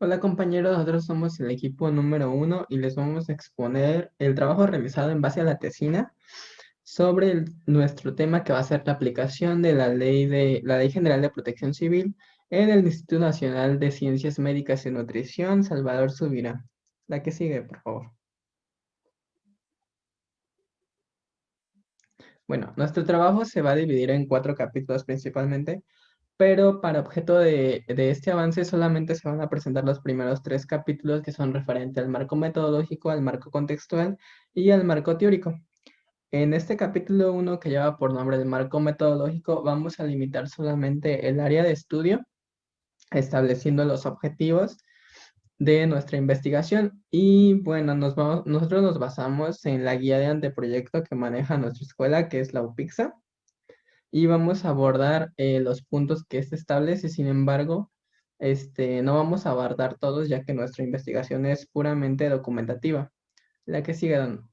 Hola compañeros, nosotros somos el equipo número 1 y les vamos a exponer el trabajo realizado en base a la tesina sobre nuestro tema que va a ser la aplicación de la Ley General de Protección Civil en el Instituto Nacional de Ciencias Médicas y Nutrición, Salvador Subirá. La que sigue, por favor. Bueno, nuestro trabajo se va a dividir en 4 capítulos principalmente, pero para objeto de este avance solamente se van a presentar los primeros 3 capítulos que son referentes al marco metodológico, al marco contextual y al marco teórico. En este capítulo 1 que lleva por nombre el marco metodológico, vamos a limitar solamente el área de estudio, estableciendo los objetivos de nuestra investigación. Y bueno, nosotros nos basamos en la guía de anteproyecto que maneja nuestra escuela, que es la UPIXA, y vamos a abordar los puntos que éste establece. Sin embargo, no vamos a abordar todos, ya que nuestra investigación es puramente documentativa. La que sigue, Don.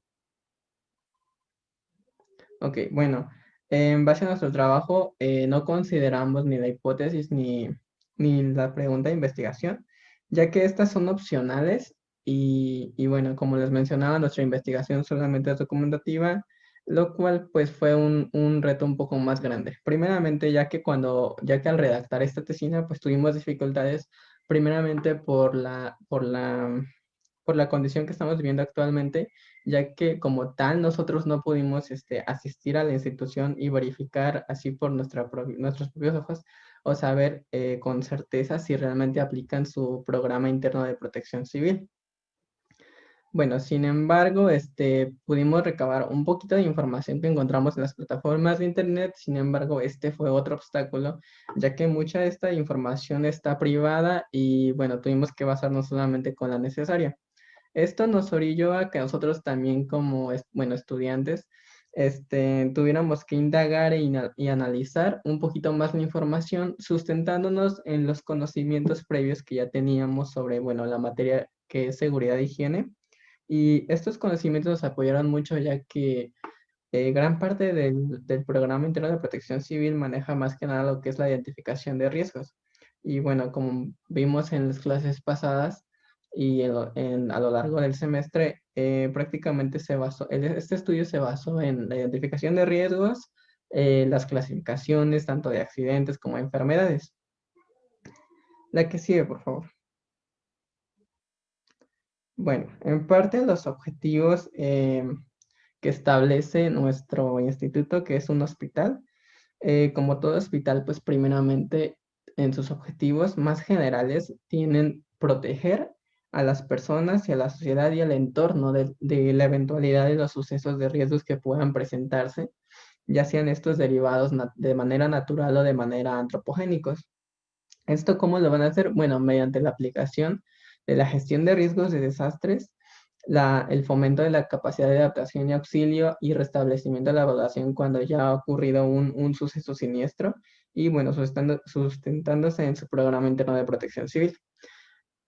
Ok, bueno, en base a nuestro trabajo, no consideramos ni la hipótesis ni la pregunta de investigación, ya que estas son opcionales y bueno, como les mencionaba, nuestra investigación solamente es documentativa, lo cual pues fue un reto un poco más grande. Primeramente, ya que al redactar esta tesina, pues tuvimos dificultades, primeramente por la condición que estamos viviendo actualmente, ya que como tal nosotros no pudimos asistir a la institución y verificar así por nuestros propios ojos o saber con certeza si realmente aplican su programa interno de protección civil. Bueno, sin embargo, pudimos recabar un poquito de información que encontramos en las plataformas de internet. Sin embargo, este fue otro obstáculo, ya que mucha de esta información está privada y bueno, tuvimos que basarnos solamente con la necesaria. Esto nos orilló a que nosotros también como, bueno, estudiantes, tuviéramos que indagar y analizar un poquito más la información, sustentándonos en los conocimientos previos que ya teníamos sobre, bueno, la materia que es seguridad e higiene. Y estos conocimientos nos apoyaron mucho ya que gran parte del programa interno de protección civil maneja más que nada lo que es la identificación de riesgos. Y bueno, como vimos en las clases pasadas y a lo largo del semestre, prácticamente este estudio se basó en la identificación de riesgos, las clasificaciones tanto de accidentes como de enfermedades. La que sigue, por favor. Bueno, en parte los objetivos que establece nuestro instituto, que es un hospital, como todo hospital, pues primeramente en sus objetivos más generales tienen proteger a las personas y a la sociedad y al entorno de la eventualidad de los sucesos de riesgos que puedan presentarse, ya sean estos derivados de manera natural o de manera antropogénicos. ¿Esto cómo lo van a hacer? Bueno, mediante la aplicación de la gestión de riesgos de desastres, el fomento de la capacidad de adaptación y auxilio y restablecimiento de la evaluación cuando ya ha ocurrido un suceso siniestro y bueno, sustentándose en su programa interno de protección civil.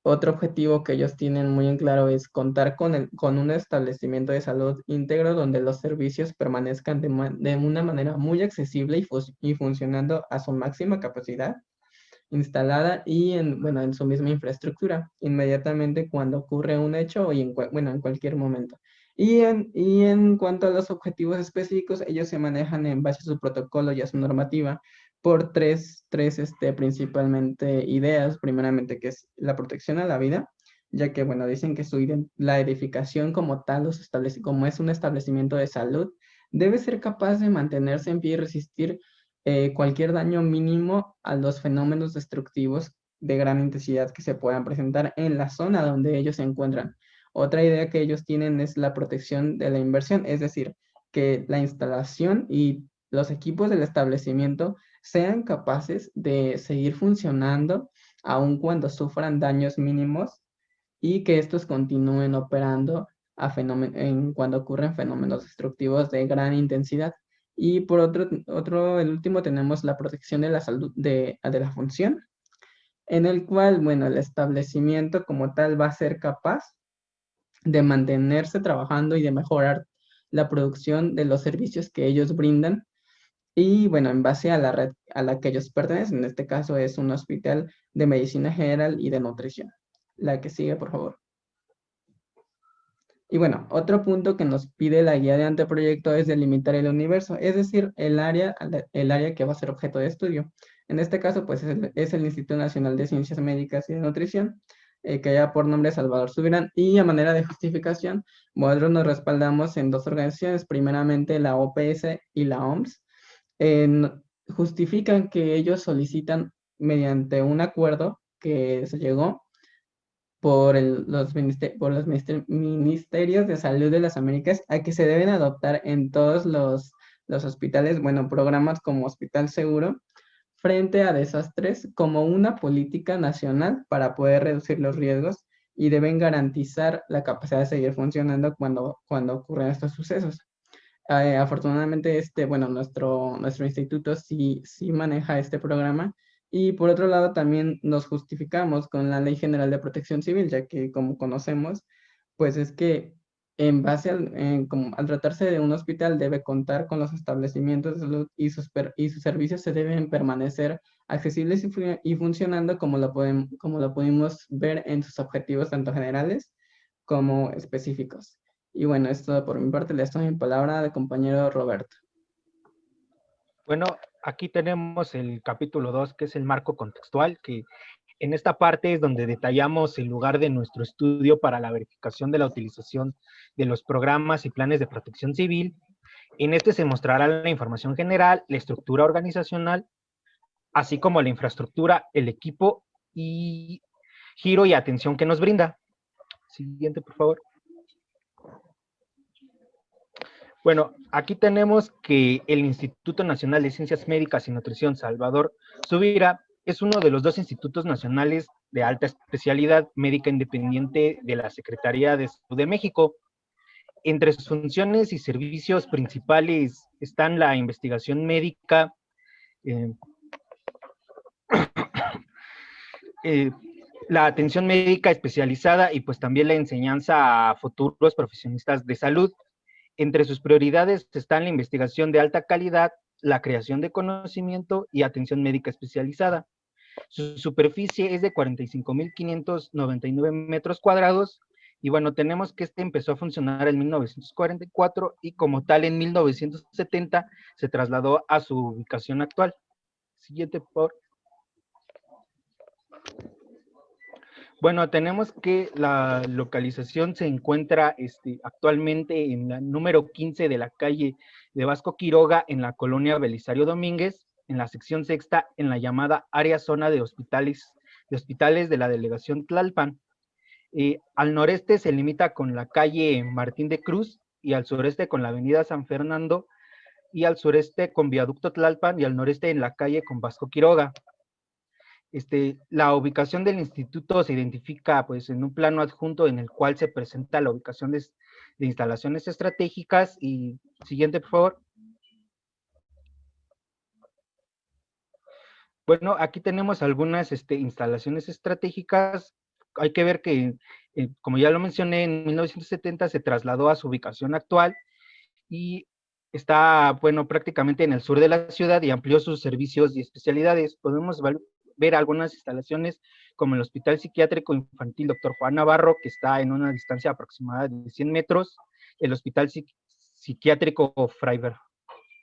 Otro objetivo que ellos tienen muy en claro es contar con un establecimiento de salud íntegro donde los servicios permanezcan de una manera muy accesible y funcionando a su máxima capacidad instalada y bueno, en su misma infraestructura, inmediatamente cuando ocurre un hecho y bueno, en cualquier momento. Y en cuanto a los objetivos específicos, ellos se manejan en base a su protocolo y a su normativa por principalmente ideas, primeramente que es la protección a la vida, ya que, bueno, dicen que la edificación como tal, como es un establecimiento de salud, debe ser capaz de mantenerse en pie y resistir cualquier daño mínimo a los fenómenos destructivos de gran intensidad que se puedan presentar en la zona donde ellos se encuentran. Otra idea que ellos tienen es la protección de la inversión, es decir, que la instalación y los equipos del establecimiento sean capaces de seguir funcionando aun cuando sufran daños mínimos y que estos continúen operando cuando ocurren fenómenos destructivos de gran intensidad. Y por el último, tenemos la protección de la salud de la función, en el cual, bueno, el establecimiento como tal va a ser capaz de mantenerse trabajando y de mejorar la producción de los servicios que ellos brindan. Y bueno, en base a la red a la que ellos pertenecen, en este caso es un hospital de medicina general y de nutrición. La que sigue, por favor. Y bueno, otro punto que nos pide la guía de anteproyecto es delimitar el universo, es decir, el área que va a ser objeto de estudio. En este caso, pues es el Instituto Nacional de Ciencias Médicas y de Nutrición, que lleva por nombre Salvador Subirán, y a manera de justificación, nosotros nos respaldamos en dos organizaciones, primeramente la OPS y la OMS. Justifican que ellos solicitan mediante un acuerdo que se llegó por los ministerios de salud de las Américas a que se deben adoptar en todos los hospitales, bueno, programas como Hospital Seguro, frente a desastres como una política nacional para poder reducir los riesgos y deben garantizar la capacidad de seguir funcionando cuando ocurren estos sucesos. Afortunadamente, bueno, nuestro instituto sí maneja este programa y por otro lado también nos justificamos con la Ley General de Protección Civil, ya que como conocemos, pues es que en base al tratarse de un hospital debe contar con los establecimientos de salud y sus servicios se deben permanecer accesibles y funcionando como lo pudimos ver en sus objetivos tanto generales como específicos. Y bueno, es todo por mi parte. Le doy mi palabra al compañero Roberto. Bueno, aquí tenemos el capítulo 2, que es el marco contextual, que en esta parte es donde detallamos el lugar de nuestro estudio para la verificación de la utilización de los programas y planes de protección civil. En este se mostrará la información general, la estructura organizacional, así como la infraestructura, el equipo y giro y atención que nos brinda. Siguiente, por favor. Bueno, aquí tenemos que el Instituto Nacional de Ciencias Médicas y Nutrición Salvador Subirá es uno de los dos institutos nacionales de alta especialidad médica independiente de la Secretaría de Salud de México. Entre sus funciones y servicios principales están la investigación médica, eh, eh, la atención médica especializada y pues también la enseñanza a futuros profesionistas de salud. Entre sus prioridades están la investigación de alta calidad, la creación de conocimiento y atención médica especializada. Su superficie es de 45.599 metros cuadrados y bueno, tenemos que este empezó a funcionar en 1944 y como tal en 1970 se trasladó a su ubicación actual. Siguiente, por. Bueno, tenemos que la localización se encuentra actualmente en la número 15 de la calle de Vasco Quiroga, en la colonia Belisario Domínguez, en la sección sexta, en la llamada área zona de hospitales de la delegación Tlalpan. Al noreste se limita con la calle Martín de Cruz y al sureste con la avenida San Fernando y al sureste con Viaducto Tlalpan y al noreste en la calle con Vasco Quiroga. La ubicación del instituto se identifica pues en un plano adjunto en el cual se presenta la ubicación de instalaciones estratégicas. Y siguiente, por favor. Bueno, aquí tenemos algunas instalaciones estratégicas. Hay que ver que, como ya lo mencioné, en 1970 se trasladó a su ubicación actual y está, bueno, prácticamente en el sur de la ciudad y amplió sus servicios y especialidades. Podemos ver algunas instalaciones como el Hospital Psiquiátrico Infantil Dr. Juan Navarro, que está en una distancia aproximada de 100 metros, el Hospital Psiquiátrico Fray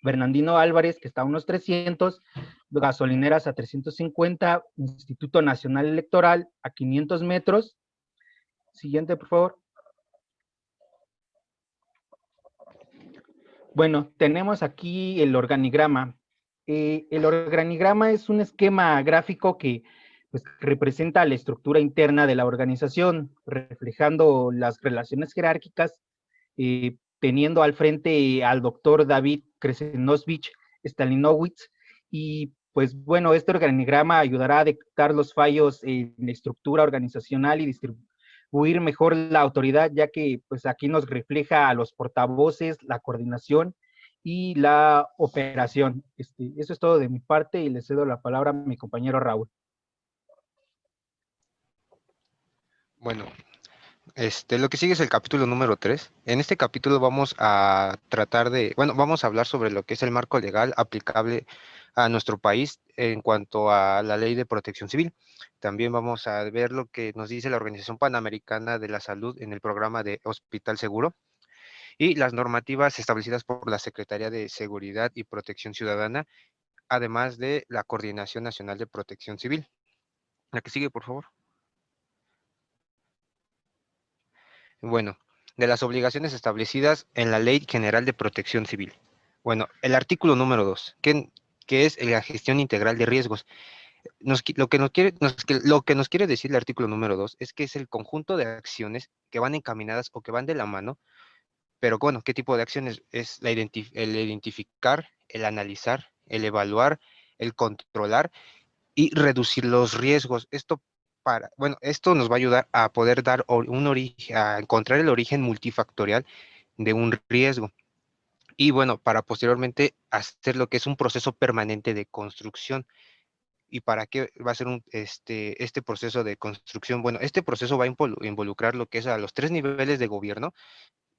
Bernardino Álvarez, que está a unos 300, gasolineras a 350, Instituto Nacional Electoral a 500 metros. Siguiente, por favor. Bueno, tenemos aquí el organigrama. El organigrama es un esquema gráfico que pues, representa la estructura interna de la organización, reflejando las relaciones jerárquicas, teniendo al frente al doctor David Krzenosvich Stalinowicz, y pues bueno, este organigrama ayudará a detectar los fallos en la estructura organizacional y distribuir mejor la autoridad, ya que pues aquí nos refleja a los portavoces, la coordinación y la operación. Eso es todo de mi parte y le cedo la palabra a mi compañero Raúl. Bueno, Lo que sigue es el capítulo número 3. En este capítulo vamos a tratar de, bueno, vamos a hablar sobre lo que es el marco legal aplicable a nuestro país en cuanto a la ley de protección civil. También vamos a ver lo que nos dice la Organización Panamericana de la Salud en el programa de Hospital Seguro y las normativas establecidas por la Secretaría de Seguridad y Protección Ciudadana, además de la Coordinación Nacional de Protección Civil. La que sigue, por favor. Bueno, de las obligaciones establecidas en la Ley General de Protección Civil. Bueno, el artículo número 2, que es la gestión integral de riesgos. Lo que nos quiere decir el artículo número 2 es que es el conjunto de acciones que van encaminadas o que van de la mano, pero bueno, ¿qué tipo de acciones? Es el identificar, el analizar, el evaluar, el controlar y reducir los riesgos. Esto nos va a ayudar a poder dar un origen, a encontrar el origen multifactorial de un riesgo. Y bueno, para posteriormente hacer lo que es un proceso permanente de construcción. ¿Y para qué va a ser este proceso de construcción? Bueno, este proceso va a involucrar lo que es a los tres niveles de gobierno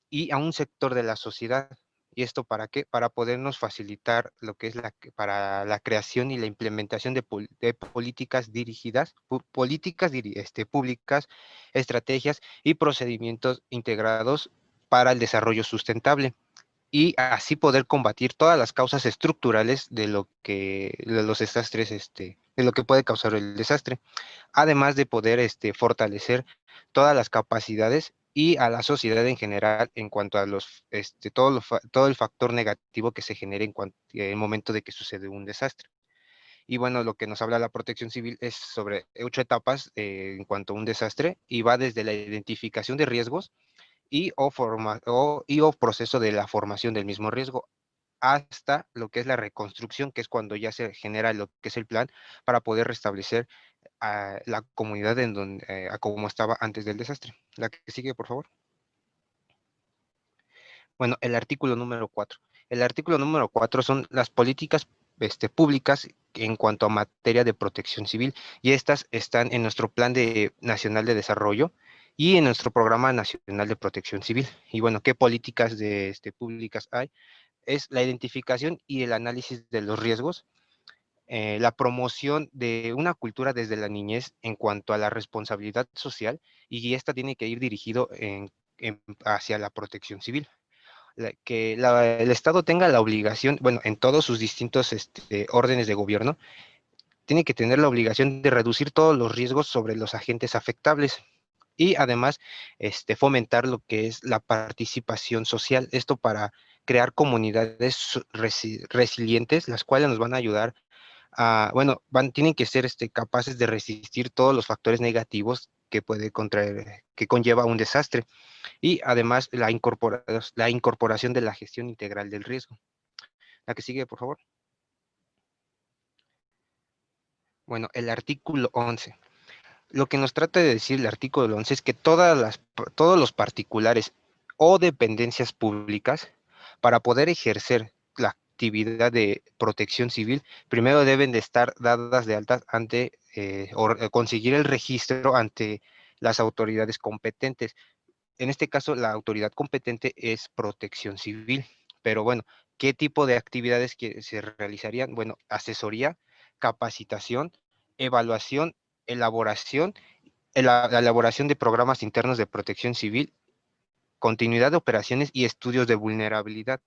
y a un sector de la sociedad. ¿Y esto para qué? Para podernos facilitar lo que es para la creación y la implementación de políticas dirigidas, públicas, estrategias y procedimientos integrados para el desarrollo sustentable y así poder combatir todas las causas estructurales de los desastres, de lo que puede causar el desastre, además de poder fortalecer todas las capacidades y a la sociedad en general en cuanto a todo el factor negativo que se genere en el momento de que sucede un desastre. Y bueno, lo que nos habla la protección civil es sobre 8 etapas en cuanto a un desastre y va desde la identificación de riesgos y o proceso de la formación del mismo riesgo hasta lo que es la reconstrucción, que es cuando ya se genera lo que es el plan para poder restablecer a la comunidad a como estaba antes del desastre. La que sigue, por favor. Bueno, el artículo número 4. El artículo número 4 son las políticas públicas en cuanto a materia de protección civil y estas están en nuestro Nacional de Desarrollo y en nuestro Programa Nacional de Protección Civil. Y bueno, ¿qué políticas públicas hay? Es la identificación y el análisis de los riesgos, la promoción de una cultura desde la niñez en cuanto a la responsabilidad social y esta tiene que ir dirigido hacia la protección civil. El Estado tenga la obligación, bueno, en todos sus distintos órdenes de gobierno, tiene que tener la obligación de reducir todos los riesgos sobre los agentes afectables y además fomentar lo que es la participación social, esto para crear comunidades resilientes, las cuales nos van a ayudar bueno, tienen que ser capaces de resistir todos los factores negativos que conlleva un desastre y además la incorporación de la gestión integral del riesgo. La que sigue, por favor. Bueno, el artículo 11. Lo que nos trata de decir el artículo 11 es que todos los particulares o dependencias públicas, para poder ejercer la actividad de protección civil, primero deben de estar dadas de alta o conseguir el registro ante las autoridades competentes. En este caso, la autoridad competente es protección civil. Pero bueno, ¿qué tipo de actividades que se realizarían? Bueno, asesoría, capacitación, evaluación, elaboración, la elaboración de programas internos de protección civil, continuidad de operaciones y estudios de vulnerabilidad.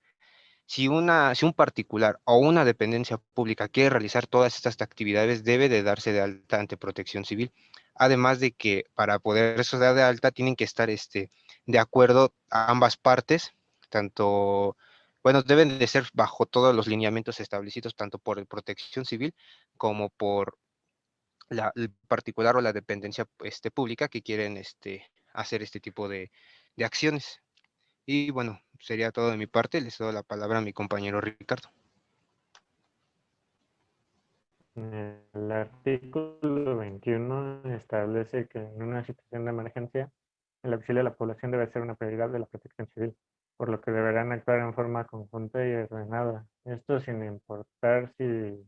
Si un particular o una dependencia pública quiere realizar todas estas actividades, debe de darse de alta ante protección civil. Además de que para poder eso dar de alta tienen que estar de acuerdo a ambas partes, tanto, bueno, deben de ser bajo todos los lineamientos establecidos tanto por el protección civil como por el particular o la dependencia pública que quieren hacer este tipo de acciones. Y bueno, sería todo de mi parte. Les doy la palabra a mi compañero Ricardo. El artículo 21 establece que en una situación de emergencia, el auxilio a la población debe ser una prioridad de la protección civil, por lo que deberán actuar en forma conjunta y ordenada. Esto sin importar si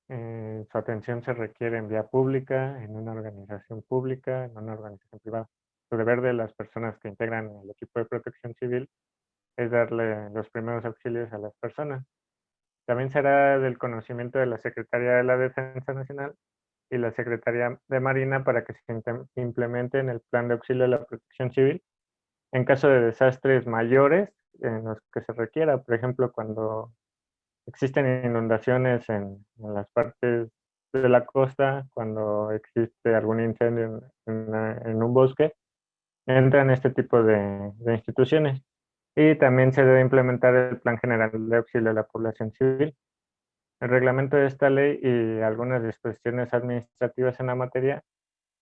su atención se requiere en vía pública, en una organización privada. su deber de las personas que integran el equipo de protección civil es darle los primeros auxilios a las personas. También será del conocimiento de la Secretaría de la Defensa Nacional y la Secretaría de Marina para que se implemente en el plan de auxilio de la protección civil en caso de desastres mayores en los que se requiera. Por ejemplo, cuando existen inundaciones en las partes de la costa, cuando existe algún incendio en un bosque, entran este tipo de instituciones. Y también se debe implementar el Plan General de Auxilio a la Población Civil. El reglamento de esta ley y algunas disposiciones administrativas en la materia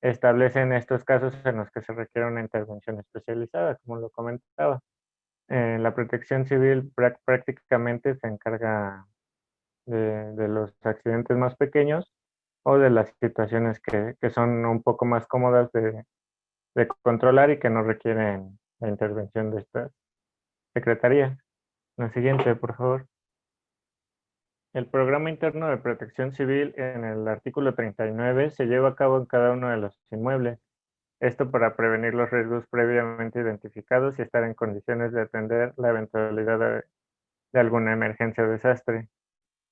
establecen estos casos en los que se requiere una intervención especializada, como lo comentaba. La protección civil prácticamente se encarga de los accidentes más pequeños o de las situaciones que son un poco más cómodas de controlar y que no requieren la intervención de esta secretaría. La siguiente, por favor. El programa interno de protección civil en el artículo 39 se lleva a cabo en cada uno de los inmuebles. Esto para prevenir los riesgos previamente identificados y estar en condiciones de atender la eventualidad de alguna emergencia o desastre.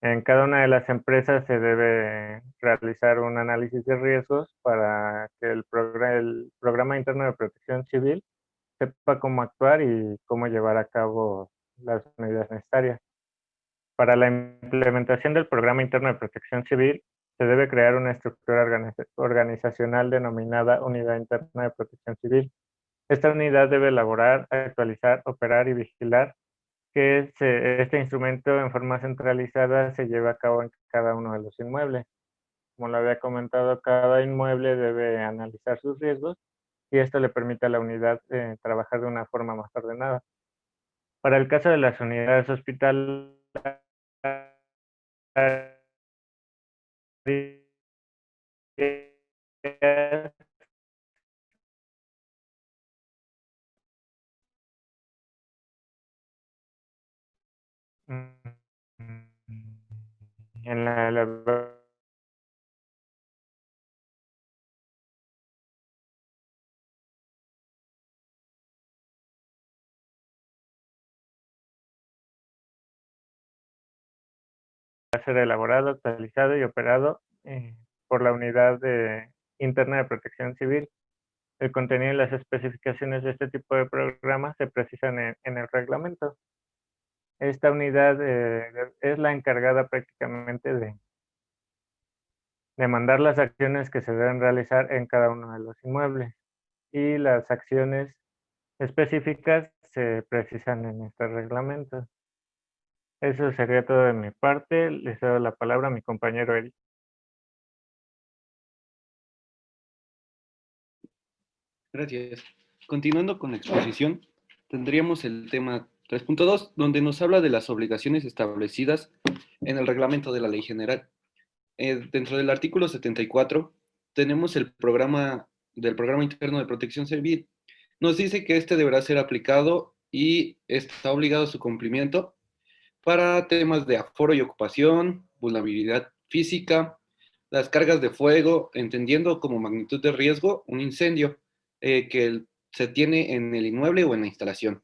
En cada una de las empresas se debe realizar un análisis de riesgos para que el programa interno de protección civil sepa cómo actuar y cómo llevar a cabo las medidas necesarias. Para la implementación del programa interno de protección civil, se debe crear una estructura organizacional denominada Unidad Interna de Protección Civil. Esta unidad debe elaborar, actualizar, operar y vigilar que este instrumento en forma centralizada se lleve a cabo en cada uno de los inmuebles. Como lo había comentado, cada inmueble debe analizar sus riesgos y esto le permite a la unidad trabajar de una forma más ordenada. Para el caso de las unidades hospitalarias, en la elaboración va a ser elaborado, actualizado y operado por la unidad interna de protección civil. El contenido y las especificaciones de este tipo de programas se precisan en el reglamento. Esta unidad es la encargada prácticamente de mandar las acciones que se deben realizar en cada uno de los inmuebles y las acciones específicas se precisan en este reglamento. Eso sería todo de mi parte. Les cedo la palabra a mi compañero Eric. Gracias. Continuando con la exposición, tendríamos el tema 3.2, donde nos habla de las obligaciones establecidas en el reglamento de la Ley General. Dentro del artículo 74 tenemos el programa interno de protección civil. Nos dice que este deberá ser aplicado y está obligado a su cumplimiento para temas de aforo y ocupación, vulnerabilidad física, las cargas de fuego, entendiendo como magnitud de riesgo un incendio que se tiene en el inmueble o en la instalación,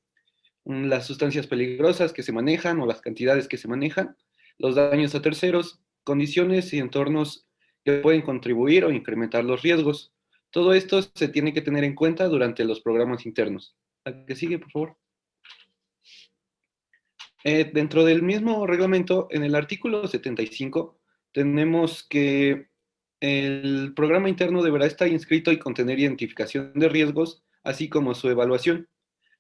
las sustancias peligrosas que se manejan o las cantidades que se manejan, los daños a terceros, condiciones y entornos que pueden contribuir o incrementar los riesgos. Todo esto se tiene que tener en cuenta durante los programas internos. ¿La que sigue, por favor? Dentro del mismo reglamento, en el artículo 75, tenemos que el programa interno deberá estar inscrito y contener identificación de riesgos, así como su evaluación.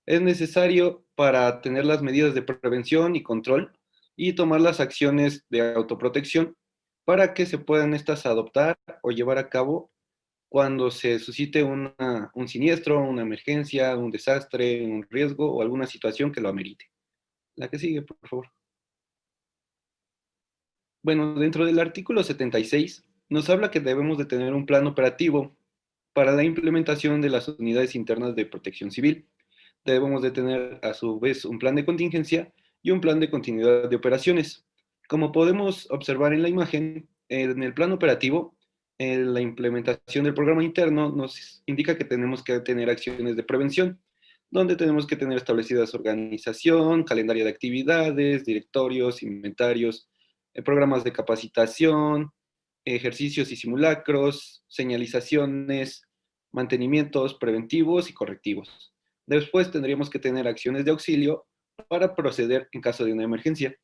Es necesario para tener las medidas de prevención y control y tomar las acciones de autoprotección para que se puedan estas adoptar o llevar a cabo cuando se suscite un siniestro, una emergencia, un desastre, un riesgo o alguna situación que lo amerite. La que sigue, por favor. Bueno, dentro del artículo 76 nos habla que debemos de tener un plan operativo para la implementación de las unidades internas de protección civil. Debemos de tener a su vez un plan de contingencia y un plan de continuidad de operaciones. Como podemos observar en la imagen, en el plan operativo La implementación del programa interno nos indica que tenemos que tener acciones de prevención, donde tenemos que tener establecidas organización, calendario de actividades, directorios, inventarios, programas de capacitación, ejercicios y simulacros, señalizaciones, mantenimientos preventivos y correctivos. Después tendríamos que tener acciones de auxilio para proceder en caso de una emergencia.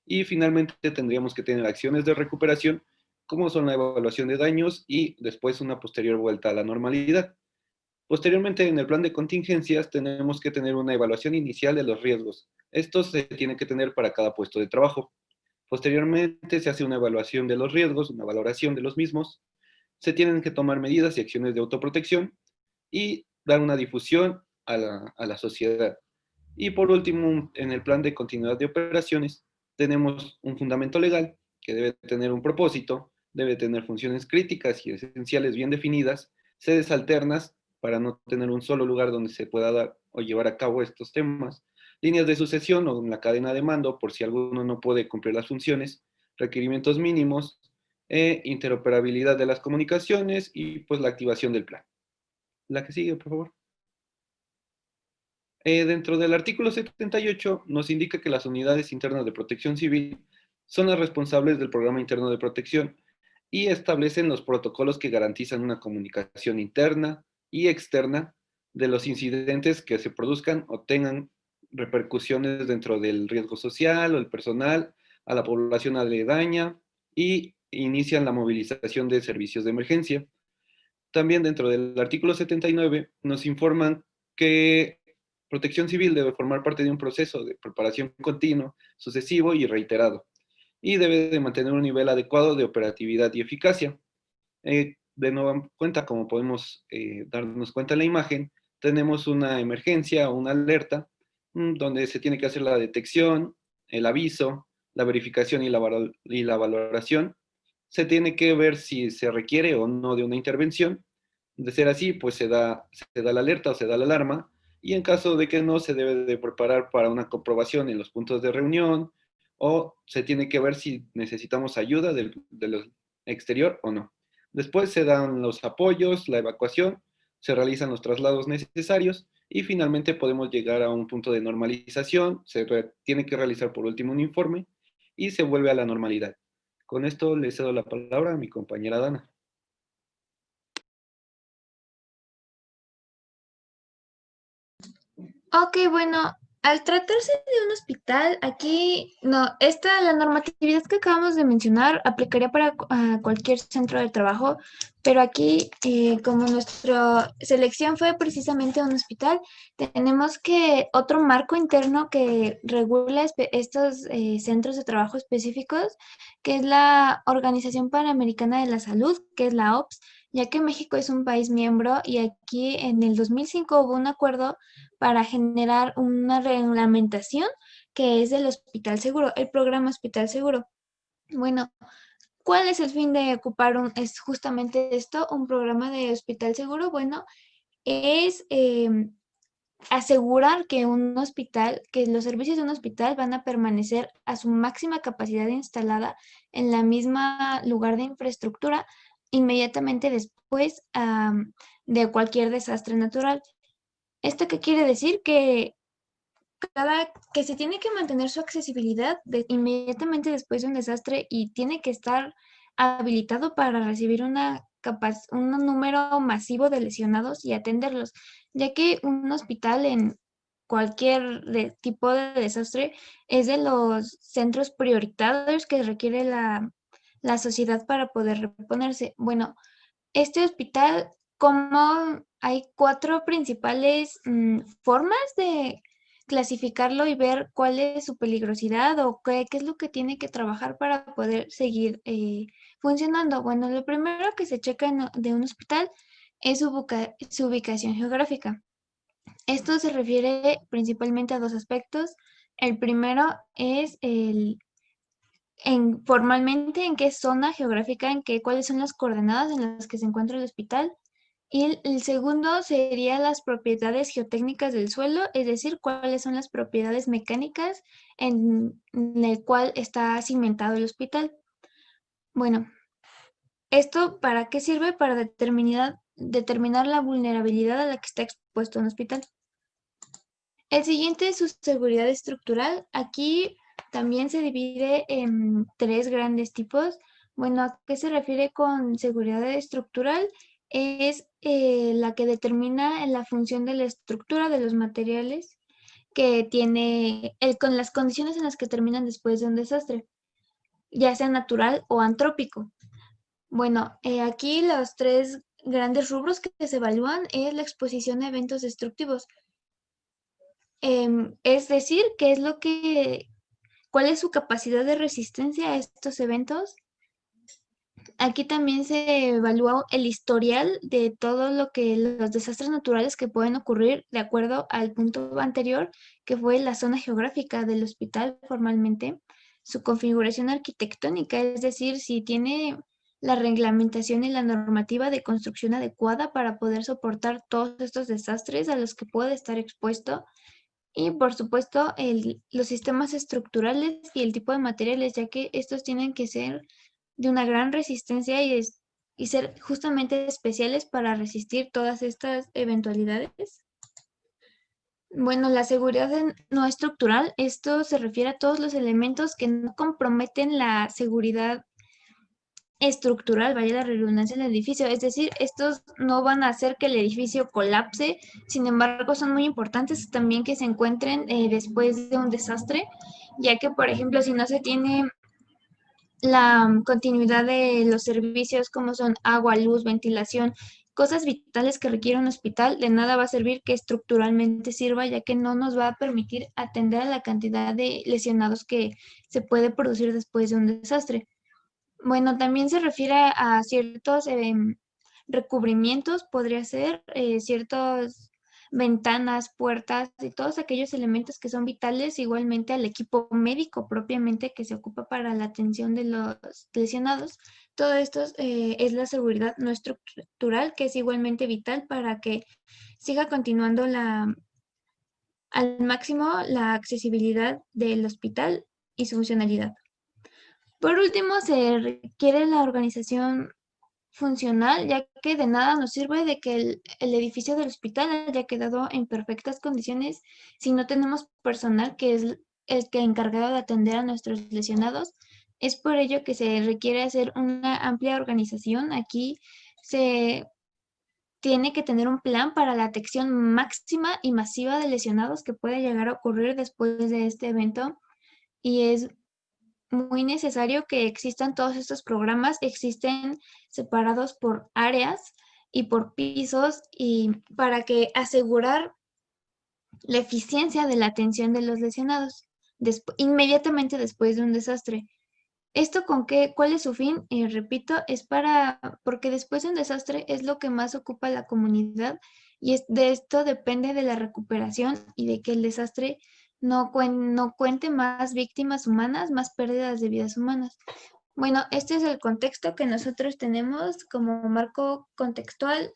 Y finalmente tendríamos que tener acciones de recuperación, como son la evaluación de daños y después una posterior vuelta a la normalidad. Posteriormente, en el plan de contingencias, tenemos que tener una evaluación inicial de los riesgos. Esto se tiene que tener para cada puesto de trabajo. Posteriormente, se hace una evaluación de los riesgos, una valoración de los mismos. Se tienen que tomar medidas y acciones de autoprotección y dar una difusión a la sociedad. Y por último, en el plan de continuidad de operaciones, tenemos un fundamento legal que debe tener un propósito, debe tener funciones críticas y esenciales bien definidas, sedes alternas para no tener un solo lugar donde se pueda dar o llevar a cabo estos temas, líneas de sucesión o una cadena de mando por si alguno no puede cumplir las funciones, requerimientos mínimos, interoperabilidad de las comunicaciones y pues la activación del plan. La que sigue, por favor. Dentro del artículo 78 nos indica que las unidades internas de protección civil son las responsables del programa interno de protección y establecen los protocolos que garantizan una comunicación interna y externa de los incidentes que se produzcan o tengan repercusiones dentro del riesgo social o el personal, a la población aledaña y inician la movilización de servicios de emergencia. También dentro del artículo 79 nos informan que Protección Civil debe formar parte de un proceso de preparación continuo, sucesivo y reiterado, y debe de mantener un nivel adecuado de operatividad y eficacia. De nueva cuenta, como podemos darnos cuenta en la imagen, tenemos una emergencia o una alerta donde se tiene que hacer la detección, el aviso, la verificación y la valoración. Se tiene que ver si se requiere o no de una intervención. De ser así, pues se da la alerta o se da la alarma, y en caso de que no, se debe de preparar para una comprobación en los puntos de reunión, o se tiene que ver si necesitamos ayuda del exterior o no. Después se dan los apoyos, la evacuación, se realizan los traslados necesarios y finalmente podemos llegar a un punto de normalización, tiene que realizar por último un informe y se vuelve a la normalidad. Con esto le cedo la palabra a mi compañera Dana. Ok, bueno, al tratarse de un hospital, aquí no, la normatividad que acabamos de mencionar aplicaría para cualquier centro de trabajo, pero aquí, como nuestra selección fue precisamente un hospital, tenemos que otro marco interno que regula estos centros de trabajo específicos, que es la Organización Panamericana de la Salud, que es la OPS, ya que México es un país miembro y aquí en el 2005 hubo un acuerdo para generar una reglamentación que es del Hospital Seguro, el programa Hospital Seguro. Bueno, ¿cuál es el fin de ocupar es justamente esto, un programa de Hospital Seguro? Bueno, es asegurar que un hospital, que los servicios de un hospital van a permanecer a su máxima capacidad instalada en la misma lugar de infraestructura inmediatamente después de cualquier desastre natural. ¿Esto qué quiere decir? Que se tiene que mantener su accesibilidad inmediatamente después de un desastre y tiene que estar habilitado para recibir un número masivo de lesionados y atenderlos, ya que un hospital en cualquier tipo de desastre es de los centros prioritarios que requiere la sociedad para poder reponerse. Bueno, este hospital, como hay 4 principales formas de clasificarlo y ver cuál es su peligrosidad o qué es lo que tiene que trabajar para poder seguir funcionando. Bueno, lo primero que se checa de un hospital es su ubicación geográfica. Esto se refiere principalmente a 2 aspectos. El primero es formalmente en qué zona geográfica, cuáles son las coordenadas en las que se encuentra el hospital. Y el segundo sería las propiedades geotécnicas del suelo, es decir, cuáles son las propiedades mecánicas en el cual está cimentado el hospital. Bueno, ¿Esto para qué sirve? Para determinar la vulnerabilidad a la que está expuesto un hospital. El siguiente es su seguridad estructural. Aquí también se divide en 3 grandes tipos. Bueno, ¿a qué se refiere con seguridad estructural? Es la que determina la función de la estructura de los materiales que tiene, con las condiciones en las que terminan después de un desastre, ya sea natural o antrópico. Bueno, aquí los 3 grandes rubros que se evalúan es la exposición a eventos destructivos. Es decir, cuál es su capacidad de resistencia a estos eventos. Aquí también se evalúa el historial de todo lo que los desastres naturales que pueden ocurrir de acuerdo al punto anterior, que fue la zona geográfica del hospital formalmente, su configuración arquitectónica, es decir, si tiene la reglamentación y la normativa de construcción adecuada para poder soportar todos estos desastres a los que puede estar expuesto. Y por supuesto, los sistemas estructurales y el tipo de materiales, ya que estos tienen que ser de una gran resistencia y ser justamente especiales para resistir todas estas eventualidades. Bueno, la seguridad no estructural, esto se refiere a todos los elementos que no comprometen la seguridad estructural, vaya la redundancia del edificio, es decir, estos no van a hacer que el edificio colapse, sin embargo son muy importantes también que se encuentren después de un desastre, ya que por ejemplo si no se tiene la continuidad de los servicios como son agua, luz, ventilación, cosas vitales que requiere un hospital, de nada va a servir que estructuralmente sirva, ya que no nos va a permitir atender a la cantidad de lesionados que se puede producir después de un desastre. Bueno, también se refiere a ciertos recubrimientos, podría ser ciertas ventanas, puertas y todos aquellos elementos que son vitales igualmente al equipo médico propiamente que se ocupa para la atención de los lesionados. Todo esto es la seguridad no estructural que es igualmente vital para que siga continuando al máximo la accesibilidad del hospital y su funcionalidad. Por último, se requiere la organización funcional, ya que de nada nos sirve de que el edificio del hospital haya quedado en perfectas condiciones si no tenemos personal que es el que encargado de atender a nuestros lesionados. Es por ello que se requiere hacer una amplia organización. Aquí se tiene que tener un plan para la atención máxima y masiva de lesionados que puede llegar a ocurrir después de este evento y es muy necesario que existan todos estos programas, existen separados por áreas y por pisos y para que asegurar la eficiencia de la atención de los lesionados inmediatamente después de un desastre. ¿Esto cuál es su fin? Repito, es porque después de un desastre es lo que más ocupa la comunidad y de esto depende de la recuperación y de que el desastre no cuente más víctimas humanas, más pérdidas de vidas humanas. Bueno, este es el contexto que nosotros tenemos como marco contextual,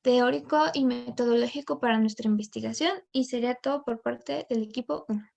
teórico y metodológico para nuestra investigación y sería todo por parte del equipo 1.